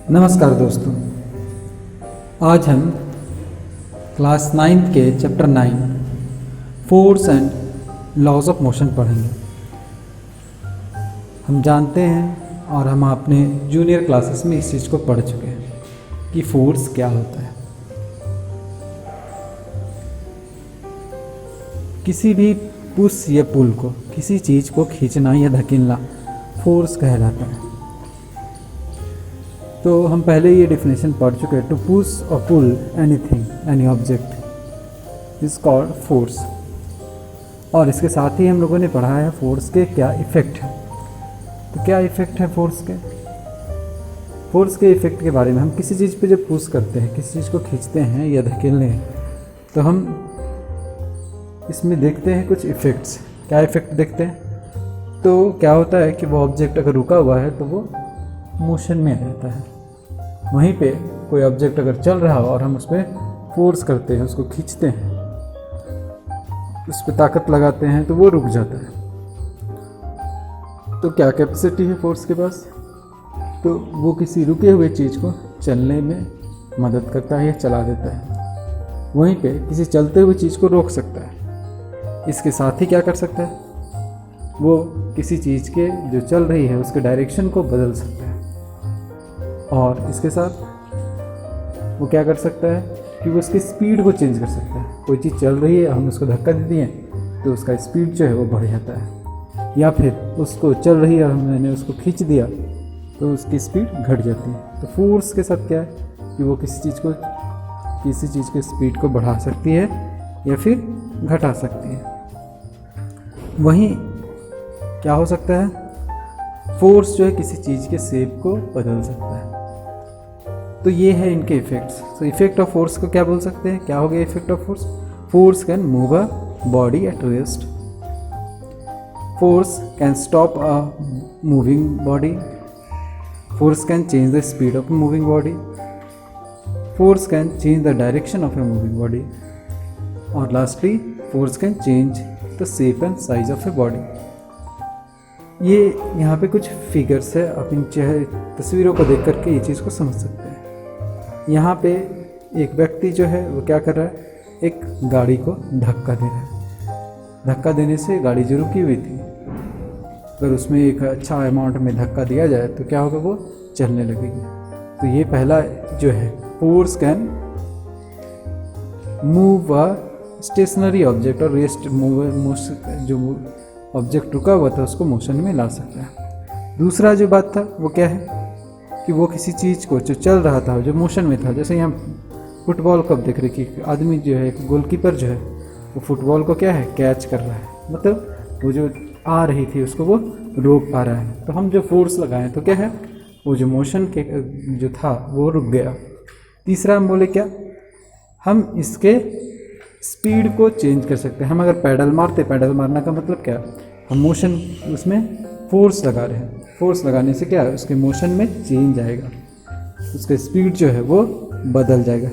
नमस्कार दोस्तों, आज हम क्लास 9 के chapter 9 force and laws of motion पढ़ेंगे। हम जानते हैं और हम अपने जूनियर क्लासेस में इस चीज़ को पढ़ चुके हैं कि फोर्स क्या होता है। किसी भी पुश या पुल को, किसी चीज़ को खींचना या धकेलना फोर्स कहलाता है। तो हम पहले ये डेफिनेशन पढ़ चुके हैं। टू पुश और pull anything, any object is called force. और इसके साथ ही हम लोगों ने पढ़ा है फोर्स के क्या इफ़ेक्ट है। तो क्या इफ़ेक्ट है फोर्स के? फोर्स के इफ़ेक्ट के बारे में, हम किसी चीज़ पे जब पुश करते हैं, किसी चीज़ को खींचते हैं या धकेलते हैं, तो हम इसमें देखते हैं कुछ इफ़ेक्ट्स। क्या इफ़ेक्ट देखते हैं? तो क्या होता है कि वो ऑब्जेक्ट अगर रुका हुआ है तो वो मोशन में रहता है। वहीं पे कोई ऑब्जेक्ट अगर चल रहा हो और हम उस पर फोर्स करते हैं, उसको खींचते हैं, उस पर ताकत लगाते हैं, तो वो रुक जाता है। तो क्या कैपेसिटी है फोर्स के पास? तो वो किसी रुके हुए चीज़ को चलने में मदद करता है या चला देता है। वहीं पे किसी चलते हुए चीज़ को रोक सकता है। इसके साथ ही क्या कर सकता है? वो किसी चीज़ के जो चल रही है उसके डायरेक्शन को बदल सकता है। और इसके साथ वो क्या कर सकता है कि वो उसकी स्पीड को चेंज कर सकता है। कोई चीज़ चल रही है, हम उसको धक्का दे दिए तो उसका स्पीड जो है वो बढ़ जाता है, या फिर उसको चल रही है और मैंने उसको खींच दिया तो उसकी स्पीड घट जाती है। तो फोर्स के साथ क्या है कि वो किसी चीज़ की स्पीड को बढ़ा सकती है या फिर घटा सकती है। वहीं क्या हो सकता है, फोर्स जो है किसी चीज़ के शेप को बदल सकता है। तो ये है इनके इफ़ेक्ट्स। तो इफ़ेक्ट ऑफ फोर्स को क्या बोल सकते हैं? क्या हो गया effect of force? Force can move a body at rest. Force can stop a moving body. Force can change the speed of a moving body. Force can change the direction of a moving body. और lastly, force can change the shape and size of a body. ये यहाँ पे कुछ figures है, आप इन तस्वीरों को देख करके ये चीज़ को समझ सकते हैं। यहाँ पे एक व्यक्ति जो है वो क्या कर रहा है, एक गाड़ी को धक्का दे रहा है। धक्का देने से गाड़ी जो रुकी हुई थी, अगर उसमें एक अच्छा अमाउंट में धक्का दिया जाए तो क्या होगा, वो चलने लगेगी। तो ये पहला जो है, force can move a stationary object और रेस्ट जो ऑब्जेक्ट रुका हुआ था उसको मोशन में ला सकता है। दूसरा जो बात था वो क्या है कि वो किसी चीज़ को जो चल रहा था, जो मोशन में था, जैसे यहाँ फुटबॉल को अब देख रहे कि आदमी जो है, एक गोलकीपर जो है, वो फुटबॉल को क्या है, कैच कर रहा है, मतलब वो जो आ रही थी उसको वो रोक पा रहा है। तो हम जो फोर्स लगाएं तो क्या है, वो जो मोशन के जो था वो रुक गया। तीसरा हम बोले क्या, हम इसके स्पीड को चेंज कर सकते हैं। हम अगर पैडल मारते, पैडल मारने का मतलब क्या, हम मोशन उसमें फोर्स लगा रहे हैं। फोर्स लगाने से क्या है, उसके मोशन में चेंज आएगा, उसका स्पीड जो है वो बदल जाएगा।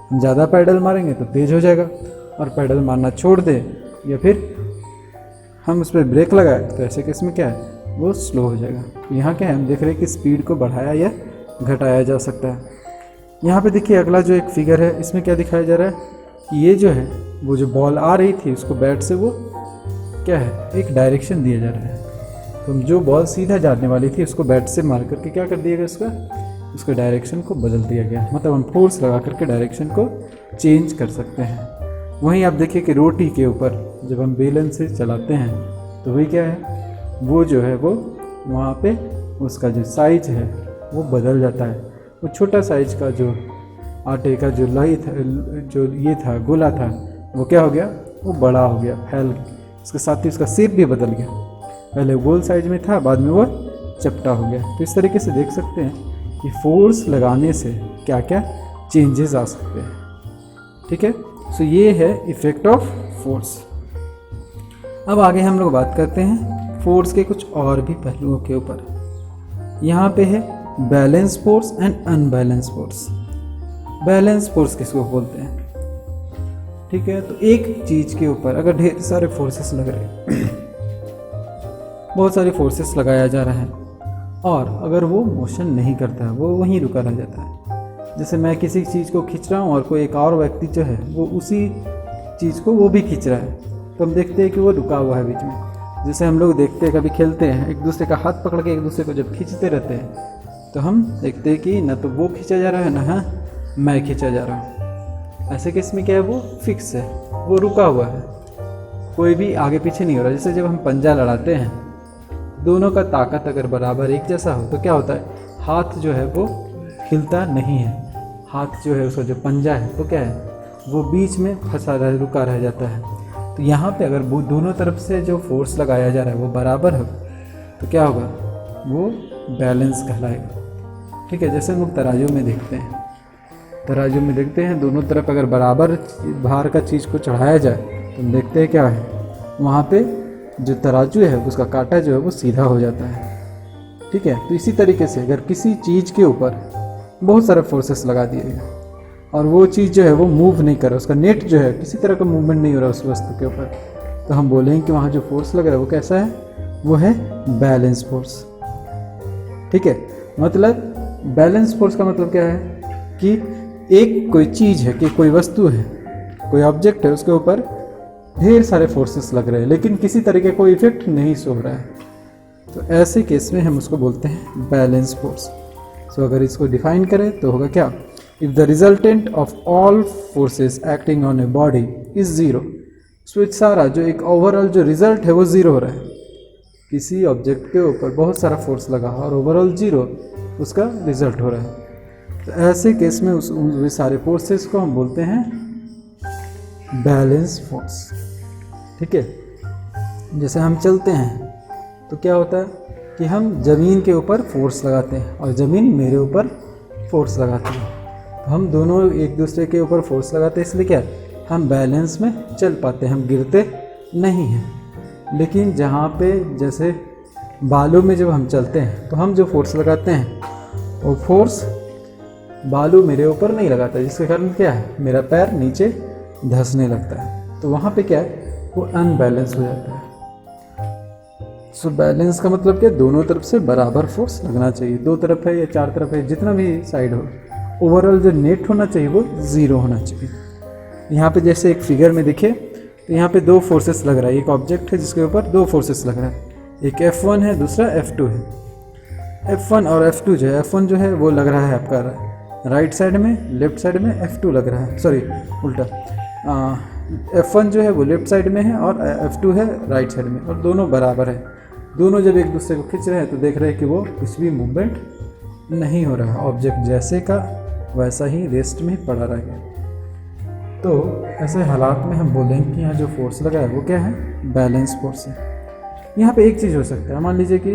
हम ज़्यादा पैडल मारेंगे तो तेज़ हो जाएगा, और पैडल मारना छोड़ दे या फिर हम उस पर ब्रेक लगाए तो ऐसे केस में क्या है, वो स्लो हो जाएगा। यहाँ क्या है, हम देख रहे हैं कि स्पीड को बढ़ाया या घटाया जा सकता है। यहाँ पे देखिए अगला जो एक फिगर है, इसमें क्या दिखाया जा रहा है कि ये जो है, वो जो बॉल आ रही थी उसको बैट से वो क्या है, एक डायरेक्शन दिया जा रहा है। तो जो बॉल सीधा जाने वाली थी उसको बैट से मार करके क्या कर दिया गया, उसका डायरेक्शन को बदल दिया गया। मतलब हम फोर्स लगा करके डायरेक्शन को चेंज कर सकते हैं। वहीं आप देखिए कि रोटी के ऊपर जब हम बेलन से चलाते हैं तो वही क्या है, वो जो है वो वहाँ पे उसका जो साइज है वो बदल जाता है। वो छोटा साइज का जो आटे का जो लाई था, जो ये था, गोला था, वो क्या हो गया, वो बड़ा हो गया, फैल गया। इसके साथ ही उसका शेप भी बदल गया। पहले गोल साइज में था, बाद में वो चपटा हो गया। तो इस तरीके से देख सकते हैं कि फोर्स लगाने से क्या क्या चेंजेस आ सकते हैं। ठीक है, सो ये है इफ़ेक्ट ऑफ फोर्स। अब आगे हम लोग बात करते हैं फोर्स के कुछ और भी पहलुओं के ऊपर। यहाँ पे है balance force and unbalance force. Balance force किसको बोलते हैं? ठीक है, तो एक चीज़ के ऊपर अगर ढेर सारे फोर्सेस लग रहे हैं, बहुत सारे फोर्सेस लगाया जा रहा है, और अगर वो मोशन नहीं करता है, वो वहीं रुका रह जाता है। जैसे मैं किसी चीज़ को खींच रहा हूँ और कोई एक और व्यक्ति जो है वो उसी चीज़ को वो भी खींच रहा है, तो हम देखते हैं कि वो रुका हुआ है बीच में। जैसे हम लोग देखते हैं, कभी खेलते हैं, एक दूसरे का हाथ पकड़ के एक दूसरे को जब खींचते रहते हैं तो हम देखते हैं कि ना तो वो खींचा जा रहा है ना मैं खींचा जा रहा हूँ। ऐसे केस में क्या है, वो फिक्स है, वो रुका हुआ है, कोई भी आगे पीछे नहीं हो रहा। जैसे जब हम पंजा लड़ाते हैं, दोनों का ताकत अगर बराबर एक जैसा हो तो क्या होता है, हाथ जो है वो हिलता नहीं है। हाथ जो है उसका जो पंजा है वो क्या है, वो बीच में फंसा रह रुका रह जाता है। तो यहाँ पे अगर वो दोनों तरफ से जो फोर्स लगाया जा रहा है वो बराबर हो तो क्या होगा, वो बैलेंस कहलाएगा। ठीक है, जैसे हम लोग तराजू में देखते हैं, तराजू में देखते हैं दोनों तरफ अगर बराबर भार का चीज़ को चढ़ाया जाए तो हम देखते हैं क्या है, वहाँ पे जो तराजू है उसका कांटा जो है वो सीधा हो जाता है। ठीक है, तो इसी तरीके से अगर किसी चीज़ के ऊपर बहुत सारे फोर्सेस लगा दिए गए और वो चीज़ जो है वो मूव नहीं कर रहा, उसका नेट जो है किसी तरह का मूवमेंट नहीं हो रहा उस वस्तु के ऊपर, तो हम बोलेंगे कि वहाँ जो फोर्स लग रहा है वो कैसा है, वो है बैलेंस फोर्स। ठीक है, मतलब बैलेंस फोर्स का मतलब क्या है कि एक कोई चीज़ है, कि कोई वस्तु है, कोई ऑब्जेक्ट है, उसके ऊपर ढेर सारे फोर्सेस लग रहे हैं लेकिन किसी तरीके कोई इफेक्ट नहीं शो हो रहा है, तो ऐसे केस में हम उसको बोलते हैं बैलेंस फोर्स। सो अगर इसको डिफाइन करें तो होगा क्या, if the resultant of all forces acting on a body is zero. So सारा जो एक ओवरऑल जो रिजल्ट है वो ज़ीरो हो रहा है, किसी ऑब्जेक्ट के ऊपर बहुत सारा फोर्स लगा और ओवरऑल ज़ीरो उसका रिजल्ट हो रहा है, तो ऐसे केस में वे सारे फोर्सेस को हम बोलते हैं बैलेंस फोर्स। ठीक है, जैसे हम चलते हैं तो क्या होता है कि हम ज़मीन के ऊपर फोर्स लगाते हैं और ज़मीन मेरे ऊपर फोर्स लगाती है, तो हम दोनों एक दूसरे के ऊपर फोर्स लगाते हैं, इसलिए क्या हम बैलेंस में चल पाते हैं, हम गिरते नहीं हैं। लेकिन जहाँ पे जैसे बालू में जब हम चलते हैं तो हम जो फोर्स लगाते हैं वो फोर्स बालू मेरे ऊपर नहीं लगाता, जिसके कारण क्या है, मेरा पैर नीचे धंसने लगता है, तो वहाँ पे क्या है, वो अनबैलेंस हो जाता है। सो बैलेंस का मतलब क्या, दोनों तरफ से बराबर फोर्स लगना चाहिए, दो तरफ है या चार तरफ है, जितना भी साइड हो, ओवरऑल जो नेट होना चाहिए वो ज़ीरो होना चाहिए। यहाँ पे जैसे एक फिगर में दिखे तो यहाँ पे दो फोर्सेस लग रहा है, एक ऑब्जेक्ट है जिसके ऊपर दो फोर्सेस लग रहा है, एक F1 है, दूसरा F2 है। F1 और F2 जो है, F1 जो है वो लग रहा है आपका राइट साइड में, लेफ्ट साइड में F2 लग रहा है, सॉरी उल्टा, F1 जो है वो लेफ्ट साइड में है और F2 है राइट साइड में, और दोनों बराबर है। दोनों जब एक दूसरे को खींच रहे हैं तो देख रहे हैं कि वो कुछ भी मूवमेंट नहीं हो रहा है, ऑब्जेक्ट जैसे का वैसा ही रेस्ट में पड़ा रह गया। तो ऐसे हालात में हम बोलेंगे कि यहाँ जो फोर्स लगा है वो क्या है, बैलेंस फोर्स है। यहाँ पे एक चीज़ हो सकता है, मान लीजिए कि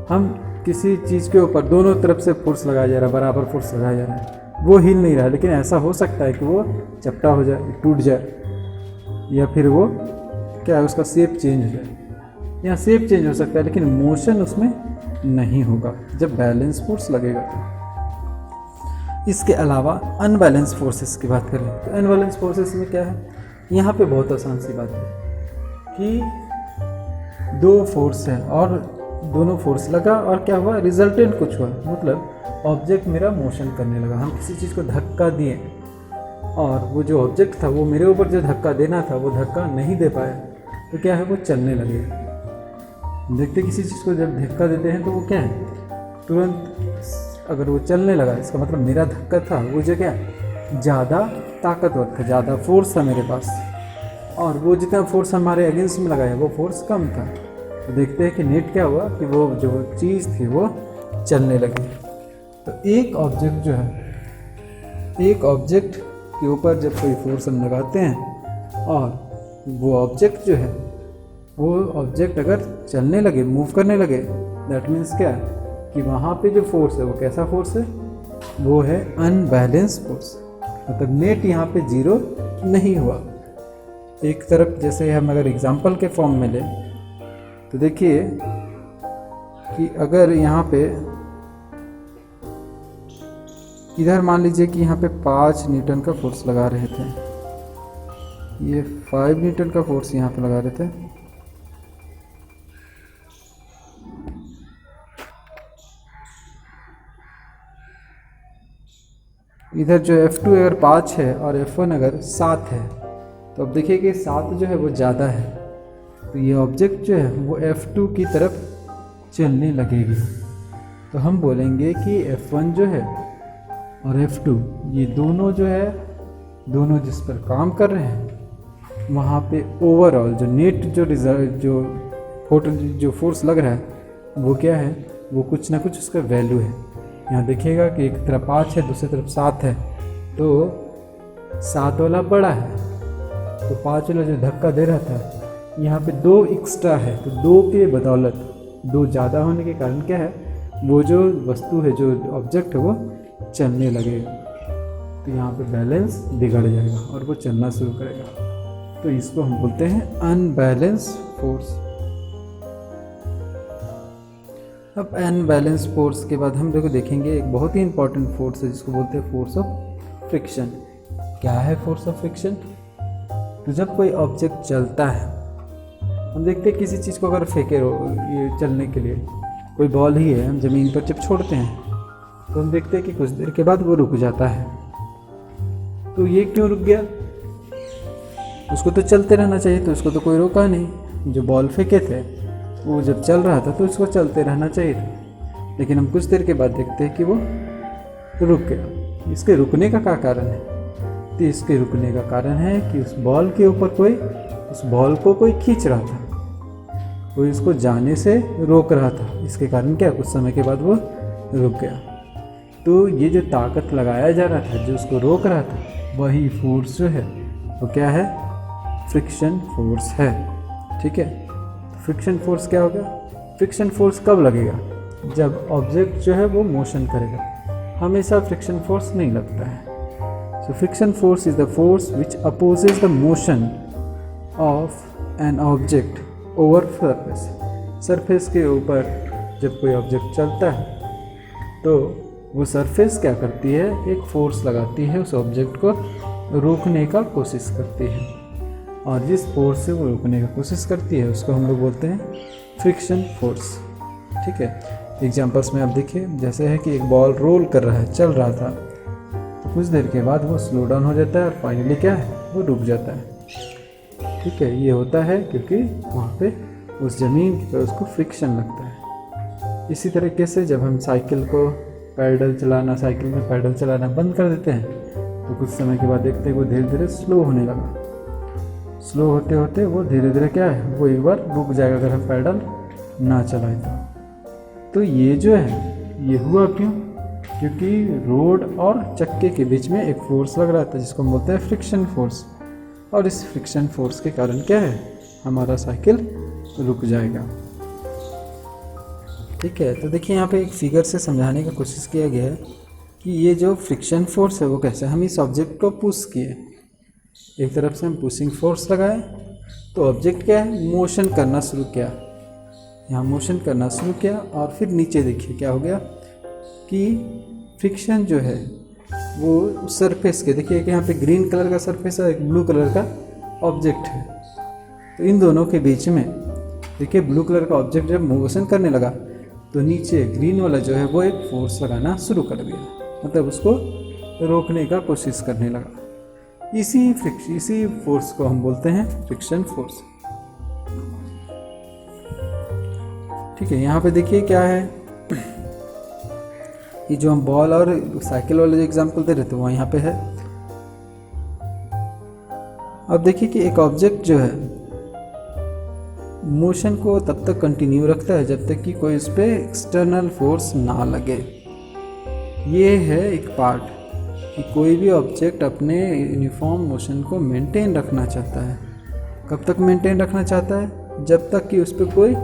हम किसी चीज़ के ऊपर दोनों तरफ से फोर्स लगाया जा रहा है, बराबर फोर्स लगाया जा रहा है, वो हिल नहीं रहा है, लेकिन ऐसा हो सकता है कि वो चपटा हो जाए, टूट जाए, या फिर वो क्या है, उसका शेप चेंज हो जाए। यहाँ शेप चेंज हो सकता है लेकिन मोशन उसमें नहीं होगा जब बैलेंस फोर्स लगेगा। तो इसके अलावा अनबैलेंस फोर्सेस की बात करें तो अनबैलेंस फोर्सेस में क्या है, यहाँ पे बहुत आसान सी बात है कि दो फोर्स है और दोनों फोर्स लगा और क्या हुआ, रिजल्टेंट कुछ हुआ, मतलब ऑब्जेक्ट मेरा मोशन करने लगा। हम किसी चीज़ को धक्का दिए और वो जो ऑब्जेक्ट था वो मेरे ऊपर जो धक्का देना था वो धक्का नहीं दे पाया, तो क्या है, वो चलने लगे। देखते किसी चीज़ को जब धक्का देते हैं तो वो क्या है, तुरंत अगर वो चलने लगा, इसका मतलब मेरा धक्का था वो जो क्या ज़्यादा ताकतवर था, ज़्यादा फोर्स था मेरे पास, और वो जितना फोर्स हमारे अगेंस्ट में लगाया वो फोर्स कम था। तो देखते हैं कि नेट क्या हुआ कि वो जो चीज़ थी वो चलने लगी। तो एक ऑब्जेक्ट जो है, एक ऑब्जेक्ट के ऊपर जब कोई फोर्स हम लगाते हैं और वो ऑब्जेक्ट जो है, वो ऑब्जेक्ट अगर चलने लगे, मूव करने लगे, दैट मीन्स क्या है कि वहाँ पे जो फोर्स है वो कैसा फोर्स है, वो है अनबैलेंस फोर्स, मतलब नेट यहाँ पे जीरो नहीं हुआ। एक तरफ जैसे हम अगर एग्जांपल के फॉर्म में लें तो देखिए कि अगर यहाँ पे इधर मान लीजिए कि यहाँ पे 5 न्यूटन का फोर्स लगा रहे थे, ये 5 न्यूटन का फोर्स यहाँ पे लगा रहे थे, इधर जो F2 अगर 5 है और F1 अगर 7 है, तो अब देखिए कि 7 जो है वो ज़्यादा है, तो ये ऑब्जेक्ट जो है वो F2 की तरफ चलने लगेगी। तो हम बोलेंगे कि F1 जो है और F2 ये दोनों जो है, दोनों जिस पर काम कर रहे हैं, वहाँ पे ओवरऑल जो नेट जो रिजल्ट जो फोर्स लग रहा है वो क्या है, वो कुछ ना कुछ उसका वैल्यू है। यहाँ देखिएगा कि एक तरफ 5 है, दूसरी तरफ 7 है, तो 7 वाला बड़ा है, तो 5 वाला जो धक्का दे रहा था यहाँ पे 2 एक्स्ट्रा है, तो 2 के बदौलत, 2 ज़्यादा होने के कारण क्या है, वो जो वस्तु है, जो ऑब्जेक्ट है वो चलने लगेगा। तो यहाँ पे बैलेंस बिगड़ जाएगा और वो चलना शुरू करेगा। तो इसको हम बोलते हैं अनबैलेंस फोर्स। अब अनबैलेंस फोर्स के बाद हम देखेंगे एक बहुत ही इंपॉर्टेंट फोर्स है जिसको बोलते हैं फोर्स ऑफ फ्रिक्शन। क्या है फोर्स ऑफ फ्रिक्शन? तो जब कोई ऑब्जेक्ट चलता है, हम देखते हैं किसी चीज़ को अगर फेंके ये चलने के लिए, कोई बॉल ही है, हम ज़मीन पर जब छोड़ते हैं तो हम देखते हैं कि कुछ देर के बाद वो रुक जाता है। तो ये क्यों रुक गया? उसको तो चलते रहना चाहिए, तो उसको तो कोई रोका नहीं। जो बॉल फेंके थे वो जब चल रहा था तो उसको चलते रहना चाहिए था, लेकिन हम कुछ देर के बाद देखते हैं कि वो रुक गया। इसके रुकने का क्या कारण है? तो इसके रुकने का कारण है कि उस बॉल के ऊपर कोई, उस बॉल को कोई खींच रहा था, कोई इसको जाने से रोक रहा था। इसके कारण क्या, कुछ समय के बाद वो रुक गया। तो ये जो ताकत लगाया जा रहा था, जो उसको रोक रहा था, वही फोर्स जो है वो क्या है, फ्रिक्शन फोर्स है। ठीक है, फ्रिक्शन फोर्स क्या होगा? फ्रिक्शन फोर्स कब लगेगा? जब ऑब्जेक्ट जो है वो मोशन करेगा, हमेशा फ्रिक्शन फोर्स नहीं लगता है। So friction force is the force which opposes the motion of an object over surface. Surface के ऊपर जब कोई ऑब्जेक्ट चलता है तो वो सरफेस क्या करती है, एक फोर्स लगाती है, उस ऑब्जेक्ट को रोकने का कोशिश करती है, और जिस फोर्स से वो रोकने का कोशिश करती है उसको हम लोग बोलते हैं फ्रिक्शन फोर्स। ठीक है, एग्जांपल्स में आप देखिए, जैसे है कि एक बॉल रोल कर रहा है, चल रहा था, तो कुछ देर के बाद वो स्लो डाउन हो जाता है और फाइनली क्या है, वो रुक जाता है। ठीक है, ये होता है क्योंकि वहाँ पे उस ज़मीन पर उसको फ्रिक्शन लगता है। इसी तरीके से जब हम साइकिल को पैडल चलाना, साइकिल में पैडल चलाना बंद कर देते हैं तो कुछ समय के बाद देखते हैं वो धीरे धीरे स्लो होने लगा। स्लो होते होते वो धीरे धीरे क्या है, वो एक बार रुक जाएगा अगर हम पैडल ना चलाएं तो ये जो है ये हुआ क्यों? क्योंकि रोड और चक्के के बीच में एक फोर्स लग रहा था जिसको हम बोलते हैं फ्रिक्शन फोर्स, और इस फ्रिक्शन फोर्स के कारण क्या है, हमारा साइकिल रुक जाएगा। ठीक है, तो देखिए यहाँ पे एक फिगर से समझाने का कोशिश किया गया है कि ये जो फ्रिक्शन फोर्स है वो कैसे, हम इस ऑब्जेक्ट को पुश किए, एक तरफ से हम पुशिंग फोर्स लगाए तो ऑब्जेक्ट क्या है, मोशन करना शुरू किया, यहाँ मोशन करना शुरू किया, और फिर नीचे देखिए क्या हो गया कि फ्रिक्शन जो है वो सरफेस के, देखिए कि यहाँ पे ग्रीन कलर का सरफेस है, एक ब्लू कलर का ऑब्जेक्ट है, तो इन दोनों के बीच में देखिए ब्लू कलर का ऑब्जेक्ट जब मोशन करने लगा तो नीचे ग्रीन वाला जो है वो एक फोर्स लगाना शुरू कर दिया, मतलब उसको रोकने का कोशिश करने लगा। इसी फोर्स को हम बोलते हैं फ्रिक्शन फोर्स। ठीक है, यहाँ पे देखिए क्या है कि जो हम बॉल और साइकिल वाले जो एग्जाम्पल दे रहे थे वो यहाँ पे है। अब देखिए कि एक ऑब्जेक्ट जो है मोशन को तब तक कंटिन्यू रखता है जब तक कि कोई उस पर एक्सटर्नल फोर्स ना लगे। ये है एक पार्ट कि कोई भी ऑब्जेक्ट अपने यूनिफॉर्म मोशन को मेंटेन रखना चाहता है। कब तक मेंटेन रखना चाहता है? जब तक कि उस पर कोई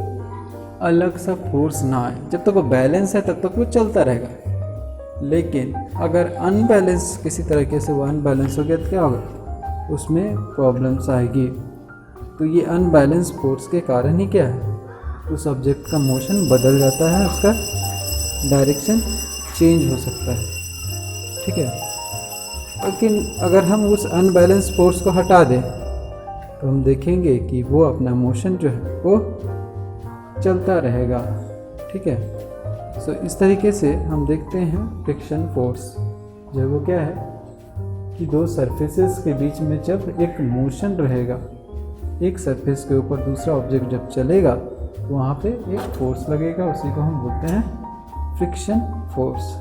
अलग सा फोर्स ना आए। जब तक वो बैलेंस है तब तक वो चलता रहेगा, लेकिन अगर अनबैलेंस किसी तरीके से वो अनबैलेंस हो गया तो क्या होगा, उसमें प्रॉब्लम्स आएगी। तो ये अनबैलेंस फोर्स के कारण ही क्या है, उस ऑब्जेक्ट का मोशन बदल जाता है, उसका डायरेक्शन चेंज हो सकता है। ठीक है, लेकिन अगर हम उस अनबैलेंस फोर्स को हटा दें तो हम देखेंगे कि वो अपना मोशन जो है वो चलता रहेगा। ठीक है, सो इस तरीके से हम देखते हैं फ्रिक्शन फोर्स। जो वो क्या है कि दो सरफेसेस के बीच में जब एक मोशन रहेगा, एक सरफेस के ऊपर दूसरा ऑब्जेक्ट जब चलेगा तो वहाँ पे एक फोर्स लगेगा, उसी को हम बोलते हैं फ्रिक्शन फोर्स।